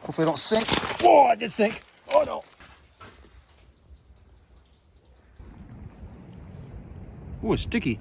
Hopefully I don't sink. Whoa, I did sink. Oh no. Ooh, it's sticky.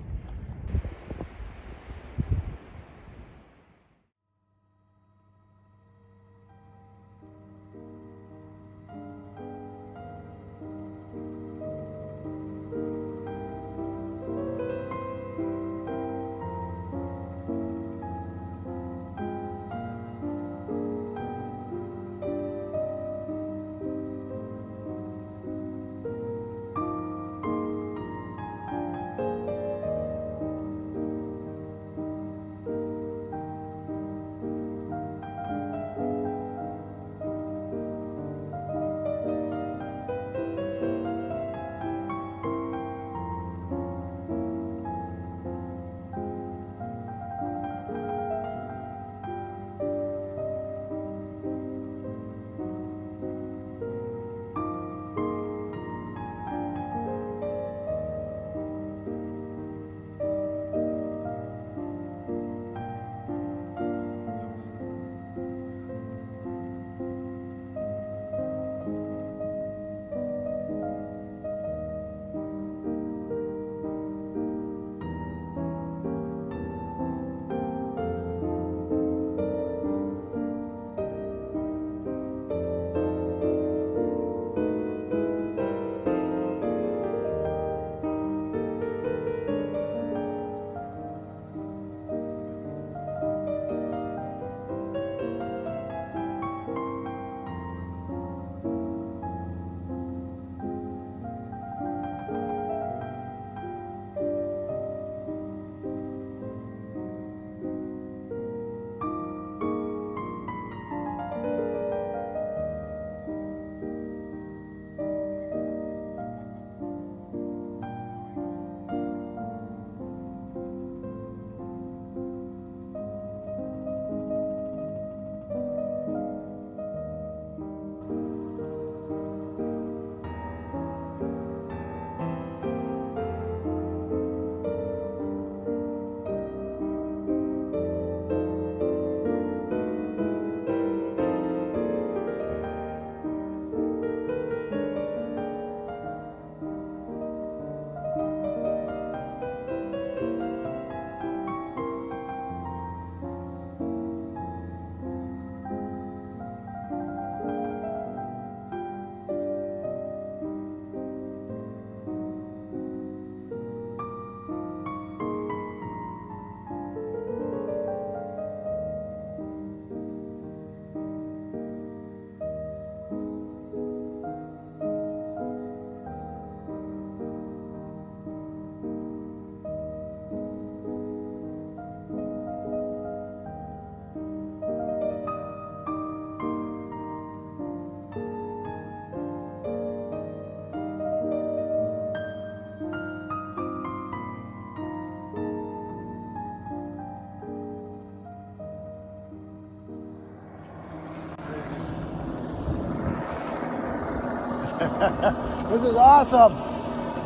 This is awesome.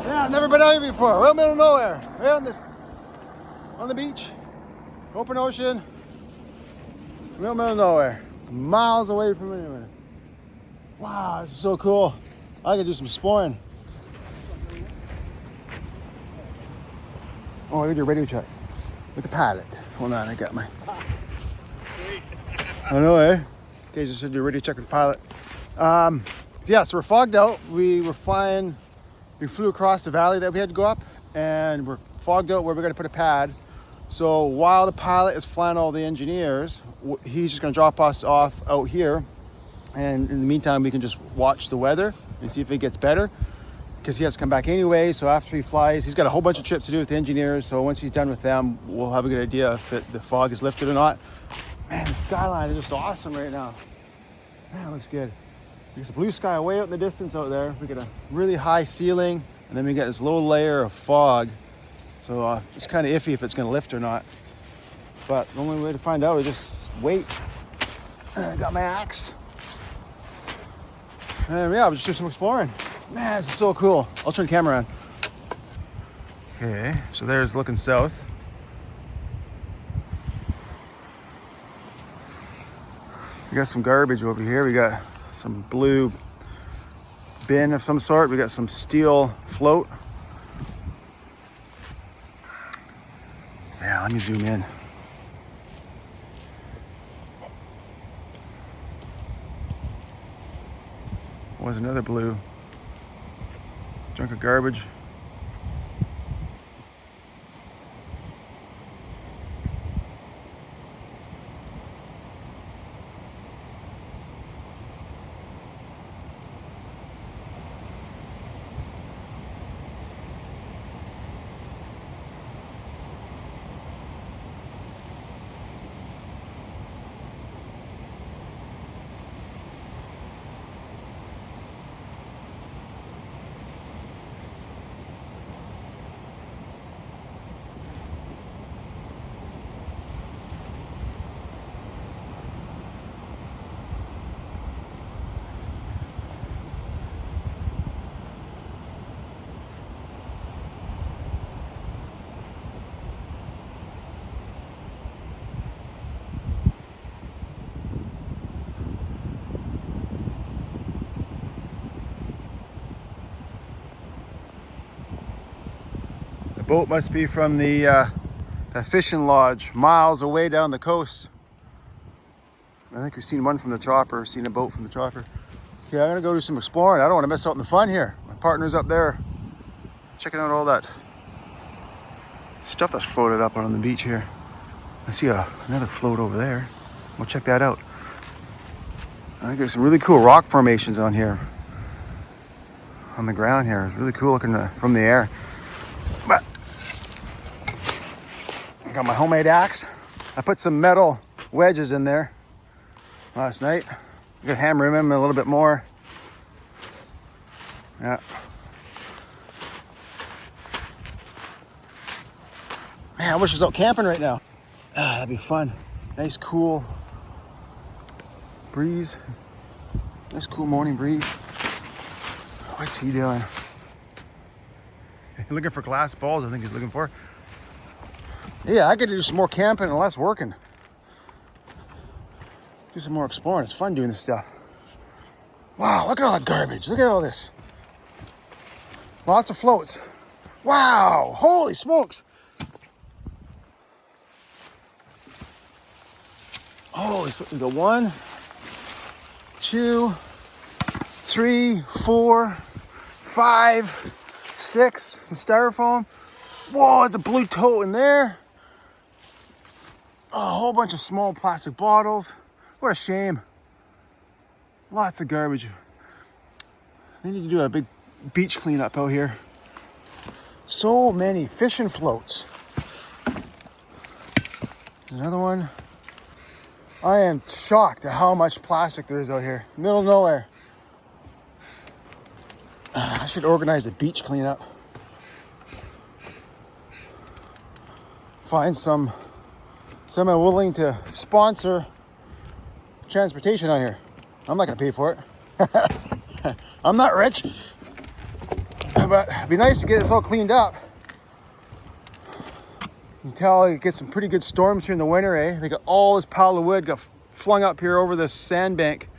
Yeah, I've never been out here before. Right in the middle of nowhere. Right on the beach. Open ocean. Right in the middle of nowhere. Miles away from anywhere. Wow, this is so cool. I could do some exploring. Oh, I gotta do a radio check with the pilot. Hold on, I got my. I know, eh? Okay, just to do a radio check with the pilot. Yeah, so we're fogged out. We flew across the valley that we had to go up, and we're fogged out where we're gonna put a pad. So while the pilot is flying all the engineers, he's just gonna drop us off out here. And in the meantime, we can just watch the weather and see if it gets better, because he has to come back anyway. So after he flies, he's got a whole bunch of trips to do with the engineers. So once he's done with them, we'll have a good idea if the fog is lifted or not. Man, the skyline is just awesome right now. Man, it looks good. There's a blue sky way out in the distance out there. We get a really high ceiling, and then we get this low layer of fog. So it's kind of iffy if it's going to lift or not. But the only way to find out is just wait. I got my axe. And yeah, I'll just do some exploring. Man, this is so cool. I'll turn the camera on. Okay, so there's looking south. We got some garbage over here. We got some blue bin of some sort. We got some steel float. Yeah, let me zoom in. Was another blue chunk of garbage. Boat must be from the fishing lodge miles away down the coast. I think we've seen one from the chopper, seen a boat from the chopper. Okay, I'm gonna go do some exploring. I don't want to miss out on the fun here. My partner's up there checking out all that stuff that's floated up on the beach here. I see another float over there. We'll check that out. I think there's some really cool rock formations on here. On the ground here. It's really cool looking from the air. But I got my homemade axe. I put some metal wedges in there last night. I'm gonna hammer them a little bit more. Yeah. Man, I wish I was out camping right now. That'd be fun. Nice cool breeze. Nice cool morning breeze. What's he doing? Looking for glass balls, I think he's looking for. Yeah, I could do some more camping and less working. Do some more exploring. It's fun doing this stuff. Wow, look at all that garbage. Look at all this. Lots of floats. Wow, holy smokes. Holy smokes. We go 1, 2, 3, 4, 5, 6. Some styrofoam. Whoa, there's a blue tote in there. A whole bunch of small plastic bottles. What a shame. Lots of garbage. They need to do a big beach cleanup out here. So many fishing floats. Another one. I am shocked at how much plastic there is out here. Middle of nowhere. I should organize a beach cleanup. Find someone willing to sponsor transportation out here. I'm not gonna pay for it. I'm not rich, but it'd be nice to get this all cleaned up. You can tell it gets some pretty good storms here in the winter, eh? They got all this pile of wood got flung up here over this sandbank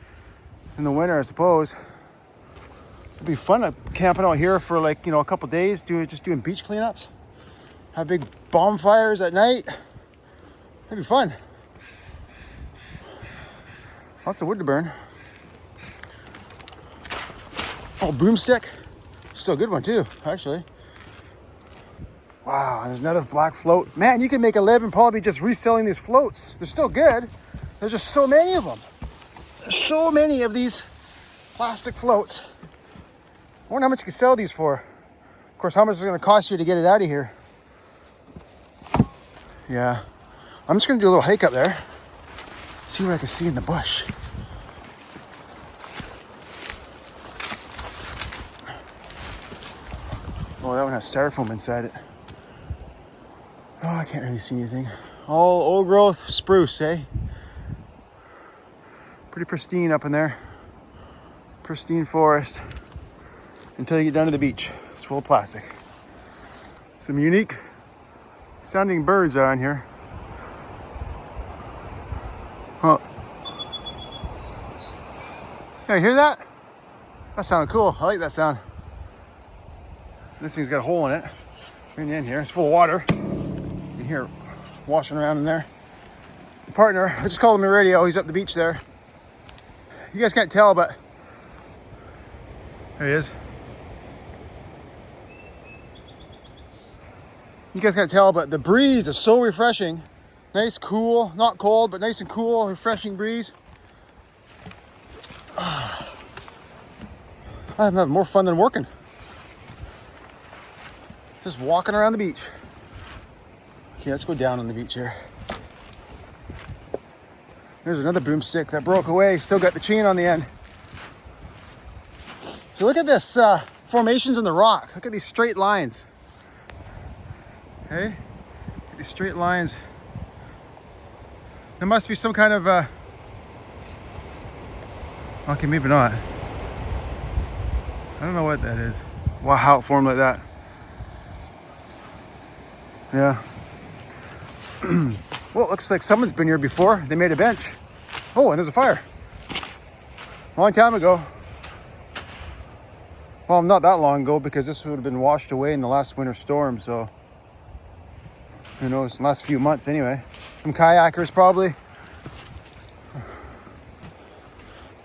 in the winter, I suppose. It'd be fun camping out here for like, a couple days, just doing beach cleanups. Have big bonfires at night. It'd be fun. Lots of wood to burn. Oh, broomstick. Still a good one too, actually. Wow, there's another black float. Man, you can make a living probably just reselling these floats. They're still good. There's just so many of them. There's so many of these plastic floats. I wonder how much you can sell these for. Of course, how much is it going to cost you to get it out of here? Yeah. I'm just going to do a little hike up there. See what I can see in the bush. Oh, that one has styrofoam inside it. Oh, I can't really see anything. All old growth spruce, eh? Pretty pristine up in there. Pristine forest. Until you get down to the beach. It's full of plastic. Some unique sounding birds are on here. Huh. Yeah, you hear that? That sounded cool. I like that sound. This thing's got a hole in it. In the end here, it's full of water. You can hear it washing around in there. The partner, I just called him on the radio. He's up the beach there. You guys can't tell, but there he is. You guys can't tell, but the breeze is so refreshing. Nice, cool, not cold, but nice and cool, refreshing breeze. I'm having more fun than working. Just walking around the beach. Okay, let's go down on the beach here. There's another broomstick that broke away. Still got the chain on the end. So look at this formations in the rock. Look at these straight lines. Hey, these straight lines. There must be some kind of okay, maybe not. I don't know what that is. Wow, how it formed like that. Yeah. Well, it looks like someone's been here before. They made a bench. Oh, and there's a fire. Long time ago. Well, not that long ago, because this would have been washed away in the last winter storm, so who knows, the last few months anyway. Some kayakers probably.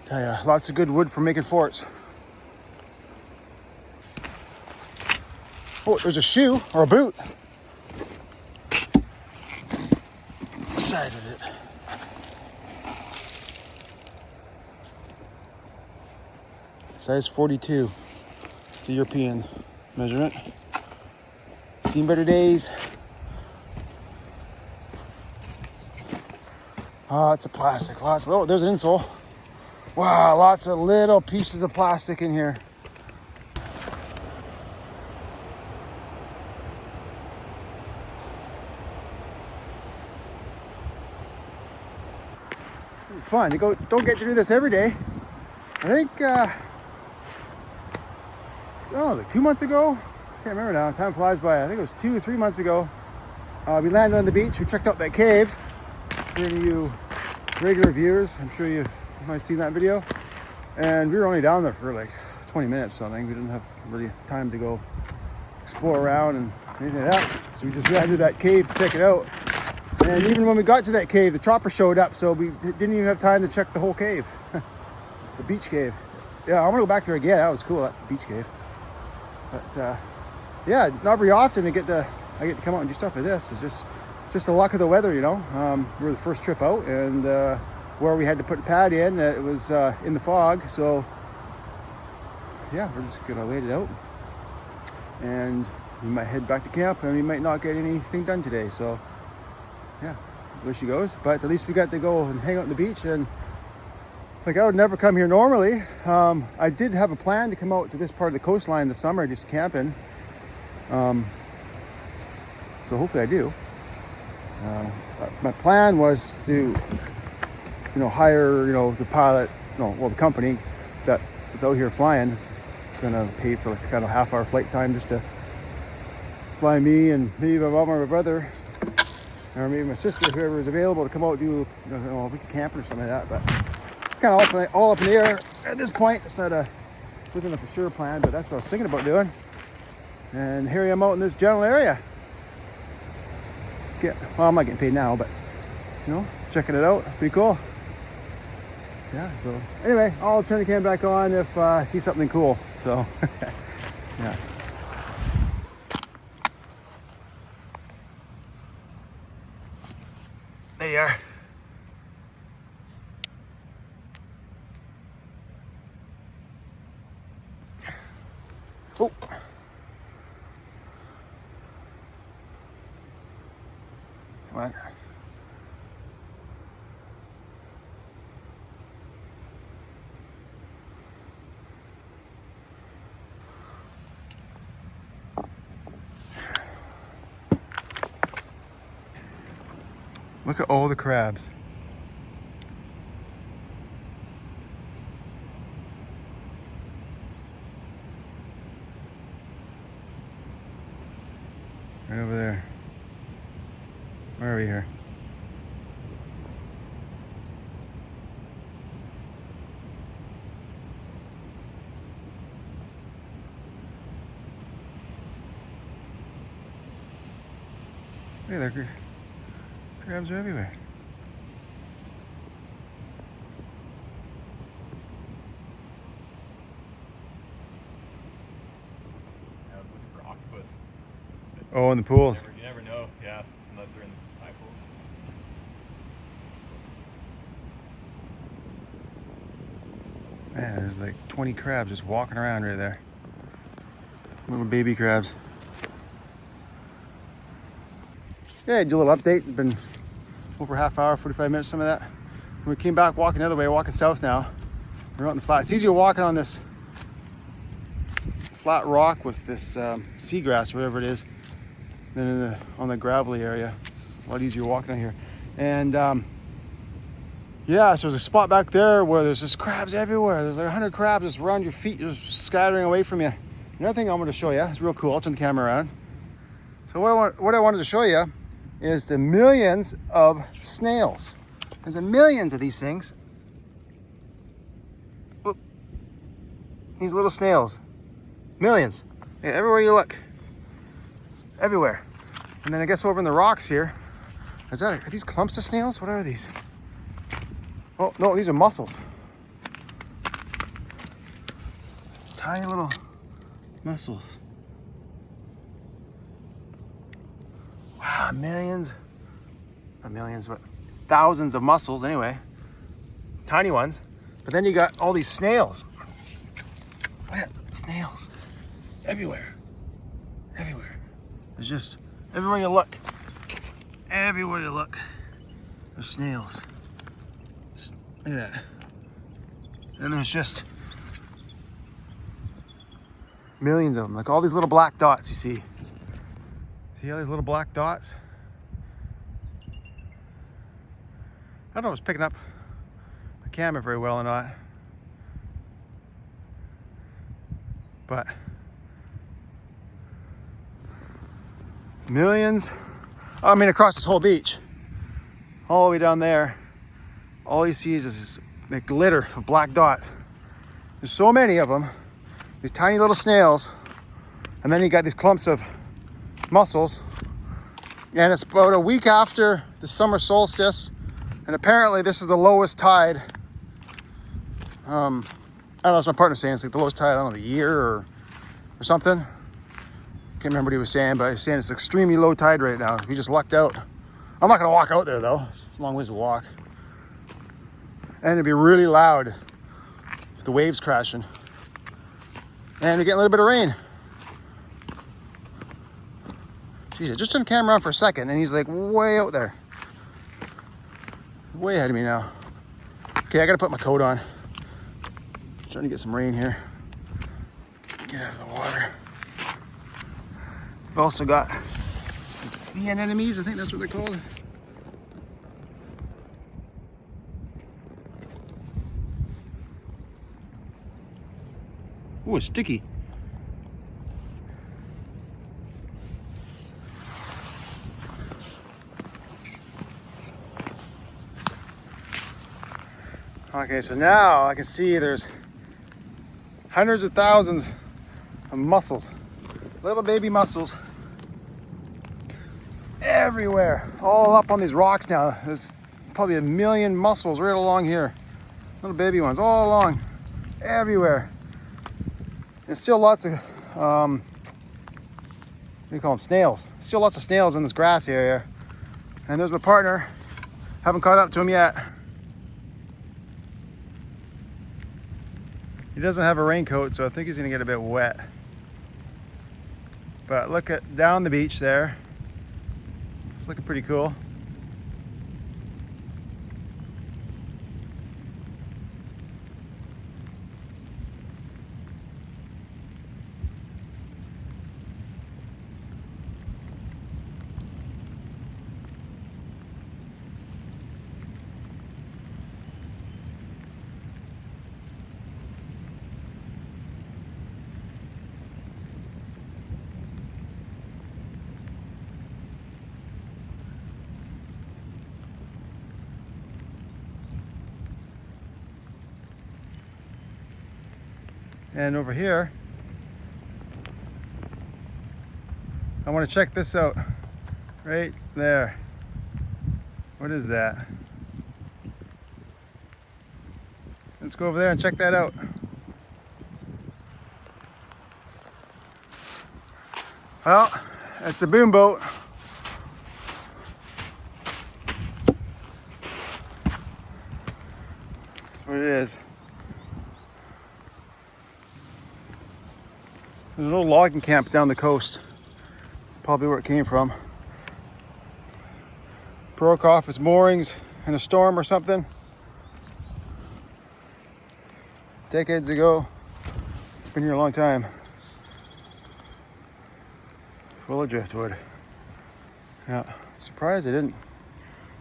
Tell ya, lots of good wood for making forts. Oh, there's a shoe or a boot. What size is it? Size 42. It's a European measurement. Seen better days. Lots of plastic. Oh, there's an insole. Wow, lots of little pieces of plastic in here. It's fun. You don't get to do this every day. I think, like 2 months ago. I can't remember now. Time flies by. I think it was 2 or 3 months ago. We landed on the beach. We checked out that cave. For any of you regular viewers, I'm sure you might have seen that video. And we were only down there for like 20 minutes or something. We didn't have really time to go explore around and anything like that. So we just ran to that cave to check it out. And even when we got to that cave, the chopper showed up, so we didn't even have time to check the whole cave. The beach cave. Yeah, I want to go back there again. That was cool, that beach cave. But yeah, not very often I get to come out and do stuff like this. It's just the luck of the weather, you know. We were the first trip out, and where we had to put a pad in, it was in the fog. So yeah, we're just gonna wait it out, and we might head back to camp, and we might not get anything done today. So yeah, there she goes. But at least we got to go and hang out on the beach. And like, I would never come here normally. I did have a plan to come out to this part of the coastline this summer, just camping. So hopefully I do. My plan was to, hire, the pilot, the company that is out here flying is gonna pay for like kind of half-hour flight time just to fly me and maybe my mom or my brother, or maybe my sister, whoever is available, to come out and do a week of camping or something like that. But it's kind of all up in the air at this point. Wasn't a for sure plan, but that's what I was thinking about doing. And here I am out in this general area. Well, I'm not getting paid now, but checking it out. Pretty cool. Yeah, so anyway, I'll turn the cam back on if I see something cool. So yeah. There you are. Oh. Come on. Look at all the crabs. Right over there. Where are we here? Hey, there, crabs are everywhere. I was looking for octopus. Oh, in the pools. You never know. Yeah, some nuts are in the high pools. Man, there's like 20 crabs just walking around right there. Little baby crabs. Yeah, do a little update. It's been over half hour, 45 minutes, some of that. We came back walking the other way, walking south now. We're out in the flat. It's easier walking on this flat rock with this seagrass or whatever it is than on the gravelly area. It's a lot easier walking out here. And yeah, so there's a spot back there where there's just crabs everywhere. There's like 100 crabs just around your feet, just scattering away from you. Another thing I wanted to show you, it's real cool. I'll turn the camera around. So what I wanted to show you is the millions of snails. There's a millions of these things. Whoop. These little snails. Millions. Yeah, everywhere you look. Everywhere. And then I guess over in the rocks here, are these clumps of snails? What are these? Oh, no, these are mussels. Tiny little mussels. Wow, millions. Not millions, but thousands of mussels anyway. Tiny ones. But then you got all these snails. Yeah, snails. Everywhere. Everywhere. There's just, everywhere you look. Everywhere you look. There's snails. Look at that. And there's just millions of them. Like all these little black dots you see. See all these little black dots? I don't know if it's picking up the camera very well or not. But millions. I mean, across this whole beach, all the way down there, all you see is this like glitter of black dots. There's so many of them, these tiny little snails, and then you got these clumps of mussels. And it's about a week after the summer solstice, and apparently this is the lowest tide. I don't know, that's my partner saying it's like the lowest tide, I don't know, the year or something. Can't remember what he was saying, but he's saying it's extremely low tide right now. He just lucked out. I'm not gonna walk out there though. It's a long ways to walk. And it'd be really loud with the waves crashing. And we're getting a little bit of rain. Jeez, I just turned the camera on for a second and he's like way out there. Way ahead of me now. Okay, I gotta put my coat on. Trying to get some rain here. Get out of the water. We've also got some sea anemones, I think that's what they're called. Ooh, it's sticky. Okay, so now I can see there's hundreds of thousands of mussels, little baby mussels, everywhere, all up on these rocks now. There's probably 1 million mussels right along here, little baby ones, all along, everywhere. There's still lots of, what do you call them, snails. Still lots of snails in this grass area. And there's my partner, haven't caught up to him yet. He doesn't have a raincoat, so I think he's gonna get a bit wet. But look at down the beach there. It's looking pretty cool. And over here, I want to check this out, right there. What is that? Let's go over there and check that out. Well, it's a boom boat. That's what it is. There's an old logging camp down the coast. That's probably where it came from. Broke off its moorings in a storm or something. Decades ago. It's been here a long time. Full of driftwood. Yeah, surprised it didn't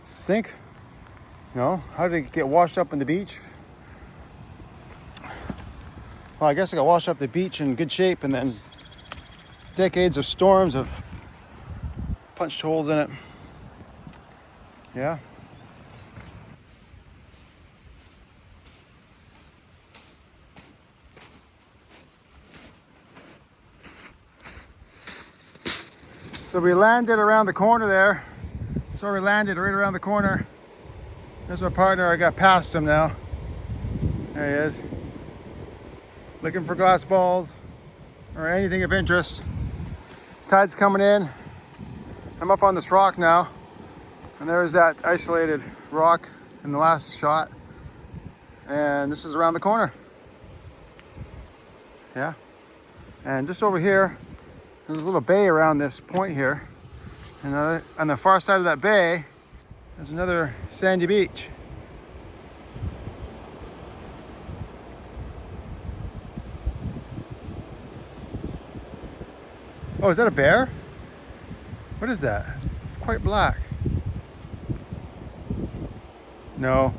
sink. No, how did it get washed up on the beach? Well, I guess it got washed up the beach in good shape, and then decades of storms have punched holes in it. Yeah. So we landed around the corner there. So we landed right around the corner. There's my partner. I got past him now. There he is. Looking for glass balls or anything of interest. Tide's coming in. I'm up on this rock now. And there's that isolated rock in the last shot. And this is around the corner. Yeah. And just over here, there's a little bay around this point here. And on the far side of that bay, there's another sandy beach. Oh, is that a bear? What is that? It's quite black. No.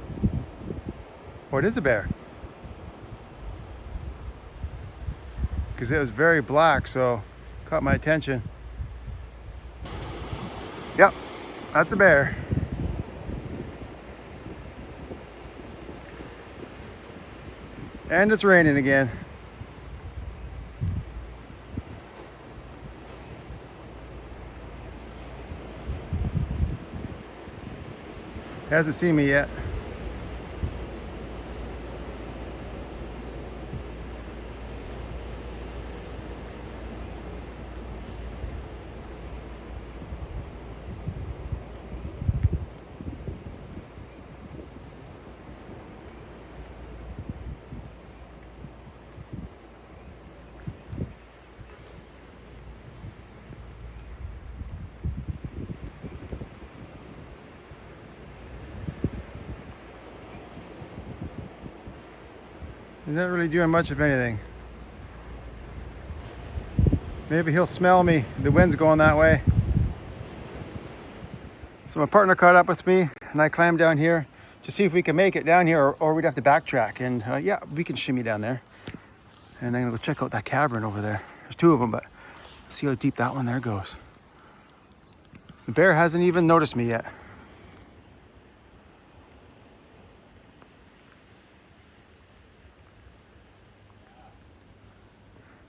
Oh, it is a bear. Because it was very black, so caught my attention. Yep, that's a bear. And it's raining again. Hasn't seen me yet. He's not really doing much of anything. Maybe he'll smell me. The wind's going that way. So my partner caught up with me and I climbed down here to see if we can make it down here, or we'd have to backtrack. And yeah, we can shimmy down there. And then we'll check out that cavern over there. There's two of them, but see how deep that one there goes. The bear hasn't even noticed me yet.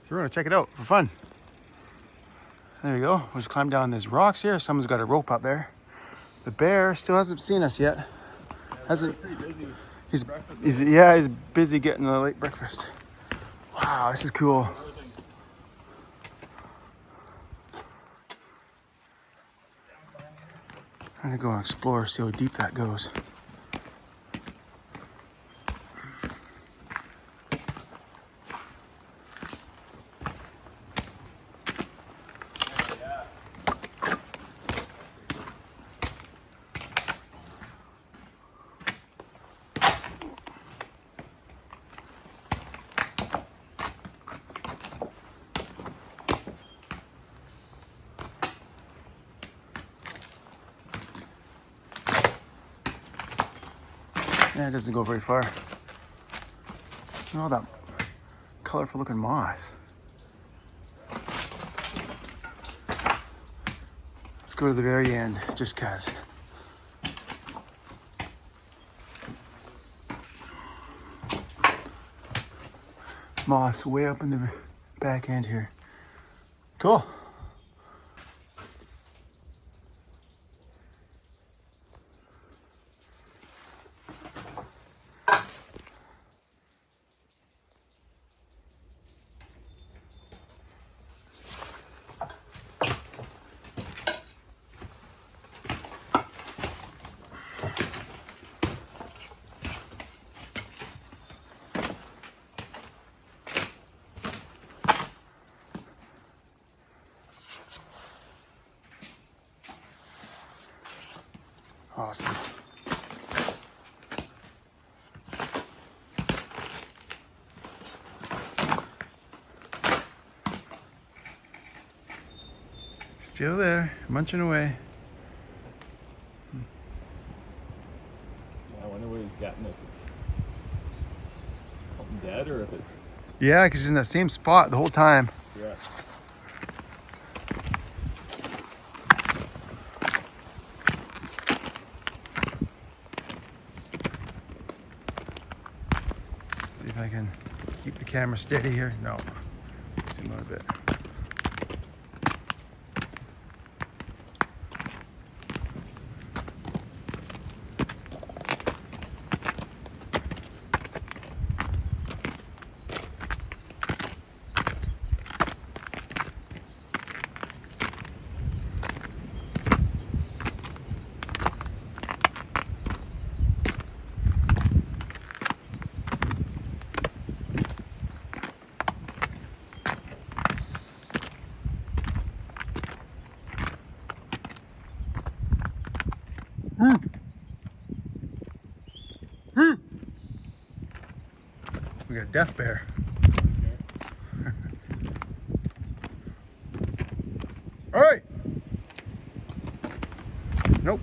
So we're gonna check it out for fun. There we go. We'll just climb down these rocks here. Someone's got a rope up there. The bear still hasn't seen us yet. Hasn't. He's busy getting a late breakfast. Wow, this is cool. I'm gonna go and explore, see how deep that goes. Yeah, it doesn't go very far. Look at all that colorful looking moss. Let's go to the very end, just cause. Moss way up in the back end here. Cool. Awesome. Still there, munching away. I wonder what he's gotten, if it's something dead or if it's... Yeah, because he's in that same spot the whole time. Yeah. See if I can keep the camera steady here. No, zoom out a bit. We got a deaf bear. All right. Nope.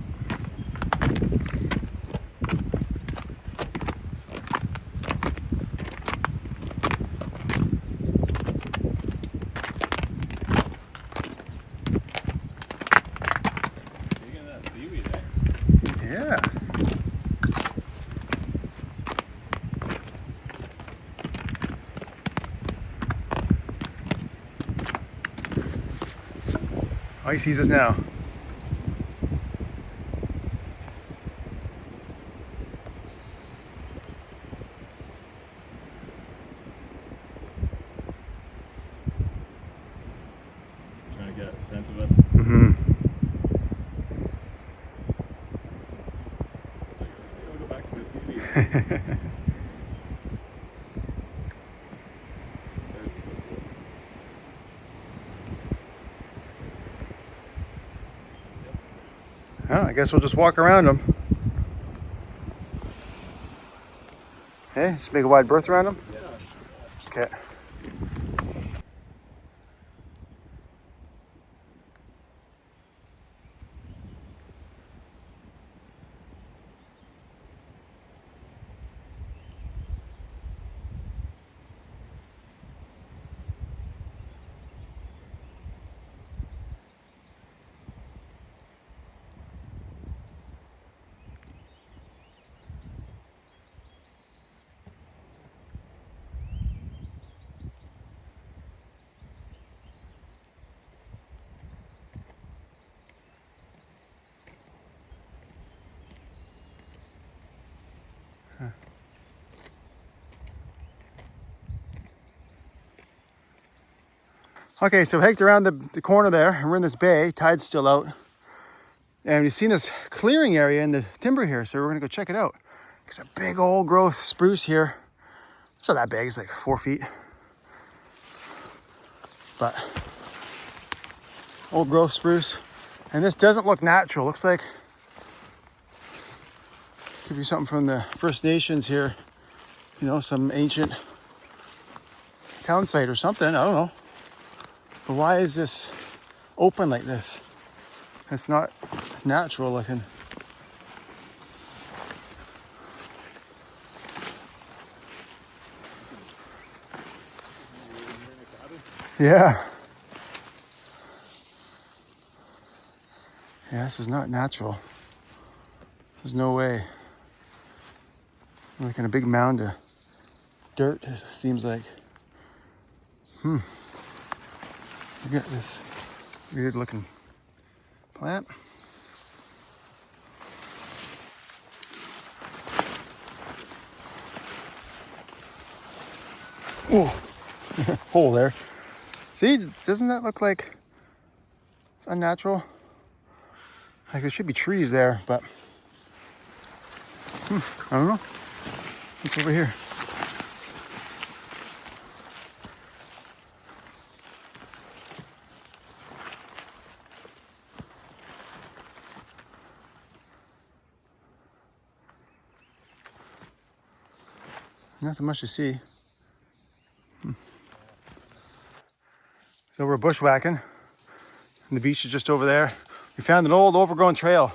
Digging that seaweed, eh? Yeah. Oh, he sees us now. Trying to get a scent of us. Mm-hmm. I gotta go back to the seaweed. Well, I guess we'll just walk around them. Okay, just make a wide berth around them. Yeah. Okay. Okay, so we hiked around the corner there, and we're in this bay. Tide's still out. And we've seen this clearing area in the timber here, so we're gonna go check it out. It's a big old growth spruce here. It's not that big, it's like 4 feet. But old growth spruce. And this doesn't look natural. Looks like could be something from the First Nations here. You know, some ancient town site or something, I don't know. But why is this open like this? It's not natural looking. Yeah. Yeah, this is not natural. There's no way. Like in a big mound of dirt, it seems like. Look at this weird looking plant. Whoa, hole there. See, doesn't that look like it's unnatural? Like there should be trees there, but I don't know. What's over here? Nothing much to see. So we're bushwhacking, and the beach is just over there. We found an old overgrown trail.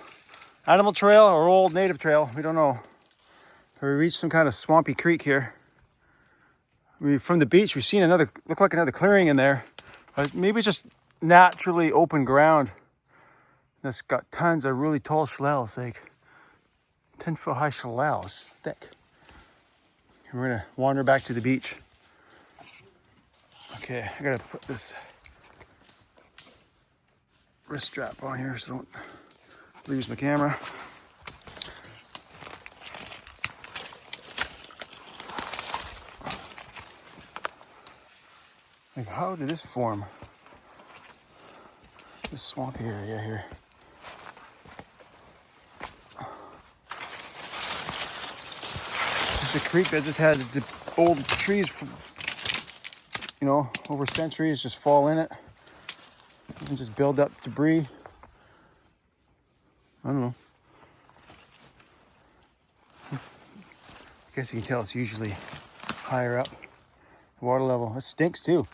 Animal trail or old native trail, we don't know. We reached some kind of swampy creek here. From the beach, we've seen another, look like another clearing in there. Maybe it's just naturally open ground. That's got tons of really tall shallows, like 10-foot high shallows, thick. And we're gonna wander back to the beach. Okay, I gotta put this wrist strap on here so I don't lose my camera. Like, how did this form? This swampy area here. There's a creek that just had the old trees, you know, over centuries just fall in it and just build up debris. I don't know. I guess you can tell it's usually higher up the water level. It stinks too.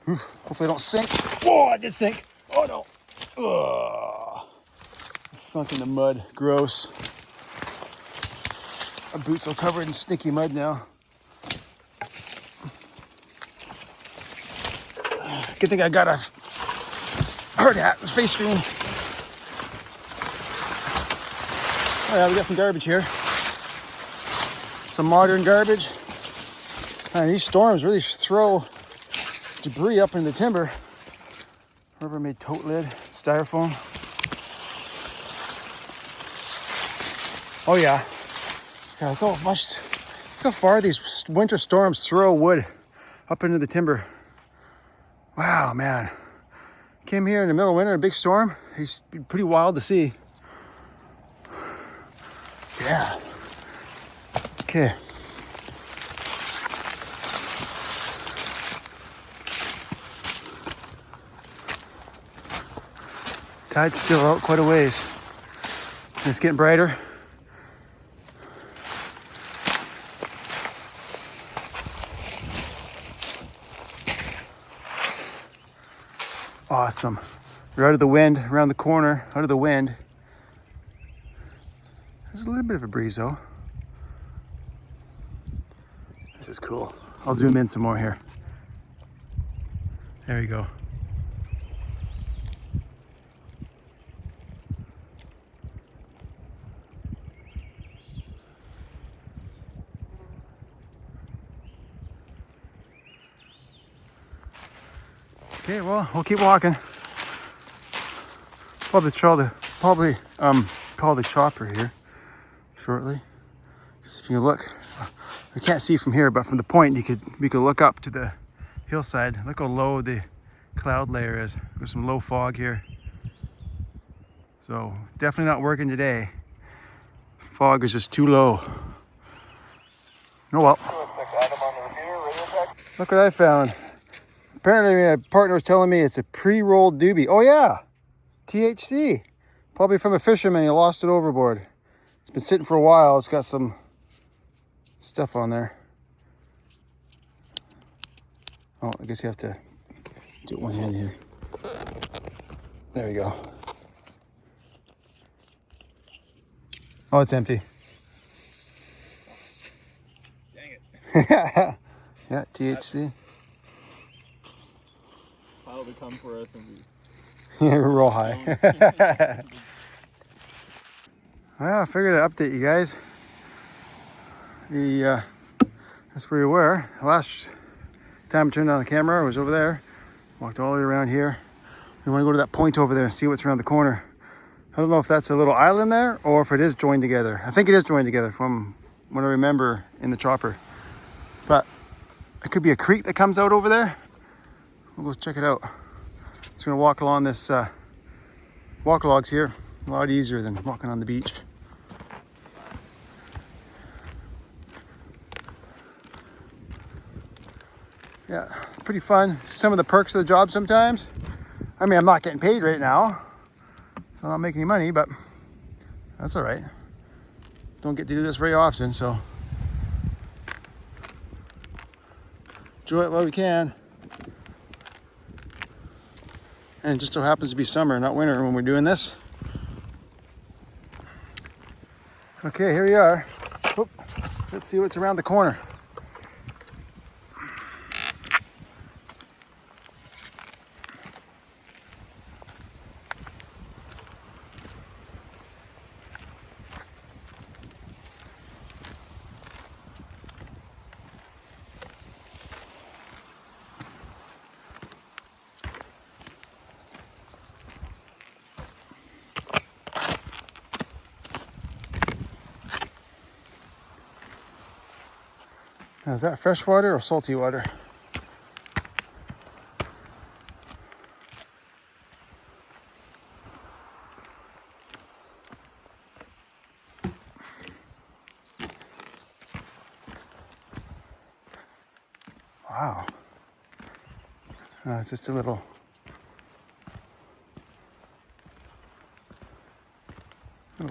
Whew. Hopefully I don't sink. Whoa, I did sink. Oh no. Ugh. It's sunk in the mud. Gross. My boots are covered in stinky mud now. Good thing I got a hard hat with face screen. Oh yeah, we got some garbage here. Some modern garbage. Man, these storms really throw debris up in the timber. Rubbermaid tote lid, styrofoam. Oh yeah. Yeah, look how far these winter storms throw wood up into the timber. Wow, man. Came here in the middle of winter in a big storm. It's pretty wild to see. Yeah. Okay. Tide's still out quite a ways. It's getting brighter. Awesome. We're out of the wind, around the corner, out of the wind. There's a little bit of a breeze though. This is cool. I'll zoom in some more here. There you go. Okay, well, we'll keep walking. Probably call the chopper here shortly. Because if you look, we can't see from here, but from the point we could look up to the hillside. Look how low the cloud layer is. There's some low fog here. So definitely not working today. Fog is just too low. Oh well. Look what I found. Apparently my partner was telling me it's a pre-rolled doobie. Oh yeah, THC. Probably from a fisherman, he lost it overboard. It's been sitting for a while. It's got some stuff on there. Oh, I guess you have to do it one hand here. There we go. Oh, it's empty. Dang it. Yeah, THC. Pile to come for us and Yeah, we're real high. Well, I figured I'd update you guys. That's where we were. Last time I turned on the camera, I was over there. Walked all the way around here. We want to go to that point over there and see what's around the corner. I don't know if that's a little island there or if it is joined together. I think it is joined together from what I remember in the chopper. But it could be a creek that comes out over there. We'll go check it out. Just gonna walk along this walk logs here. A lot easier than walking on the beach. Yeah, pretty fun. Some of the perks of the job sometimes. I mean, I'm not getting paid right now, so I'm not making any money, but that's all right. Don't get to do this very often, so enjoy it while we can. And it just so happens to be summer, not winter, when we're doing this. Okay, here we are. Oop. Let's see what's around the corner. Now, is that fresh water or salty water? Wow. It's just a little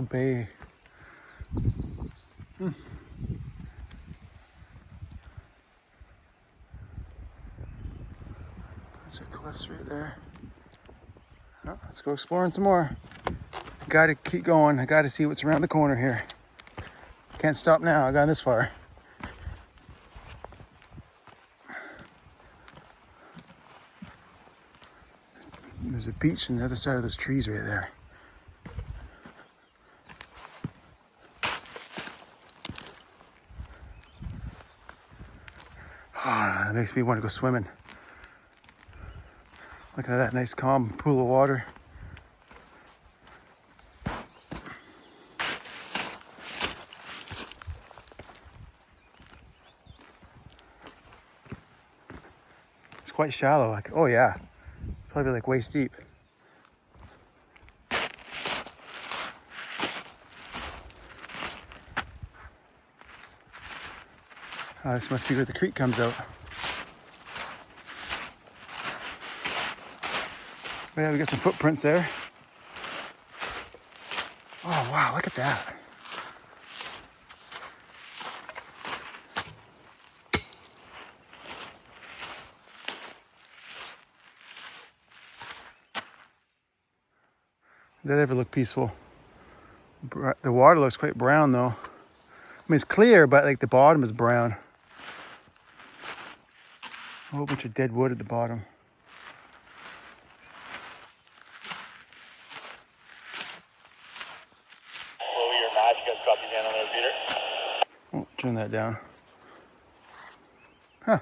bay. Bunch of cliffs right there. Oh, let's go exploring some more. Gotta keep going. I gotta see what's around the corner here. Can't stop now. I got this far. There's a beach on the other side of those trees right there. Ah, that makes me want to go swimming. Looking at that nice calm pool of water. It's quite shallow. Like, oh yeah, probably like waist deep. This must be where the creek comes out. Oh yeah, we got some footprints there. Oh wow, look at that. Does that ever look peaceful? The water looks quite brown though. I mean, it's clear, but like the bottom is brown. A whole bunch of dead wood at the bottom. Lower your match, you guys drop your hand on there, Peter. Oh, turn that down. Huh.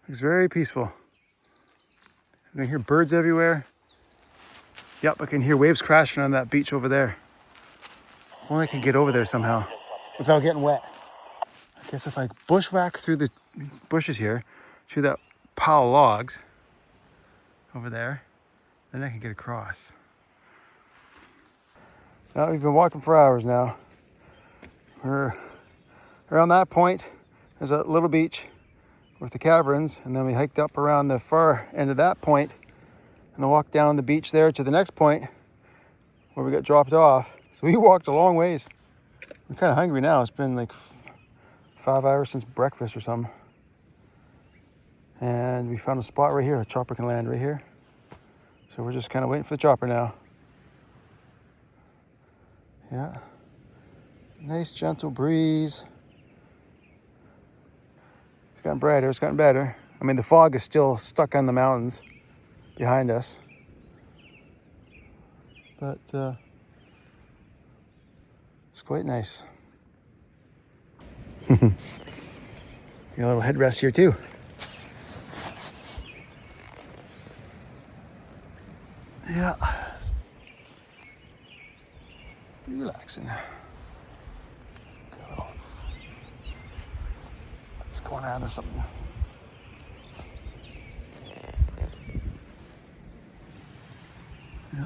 Looks very peaceful. I can hear birds everywhere. Yep, I can hear waves crashing on that beach over there. Only I can get over there somehow without getting wet. I guess if I bushwhack through the bushes here, through that pile of logs over there, then I can get across. Now we've been walking for hours now. We're around that point. There's a little beach with the caverns, and then we hiked up around the far end of that point and then walked down the beach there to the next point where we got dropped off. So we walked a long ways. I'm kind of hungry now. It's been like 5 hours since breakfast or something. And we found a spot right here. The chopper can land right here. So we're just kind of waiting for the chopper now. Yeah. Nice gentle breeze. It's gotten brighter, it's gotten better. I mean, the fog is still stuck on the mountains behind us. But it's quite nice. Got a little headrest here too. Yeah. Pretty relaxing. What's going on or something? Yeah.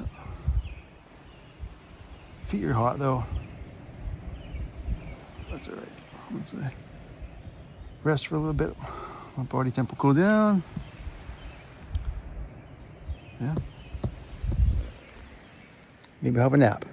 Feet are hot though. That's all right. Let's rest for a little bit. My body temp will cool down. Yeah. Maybe have a nap.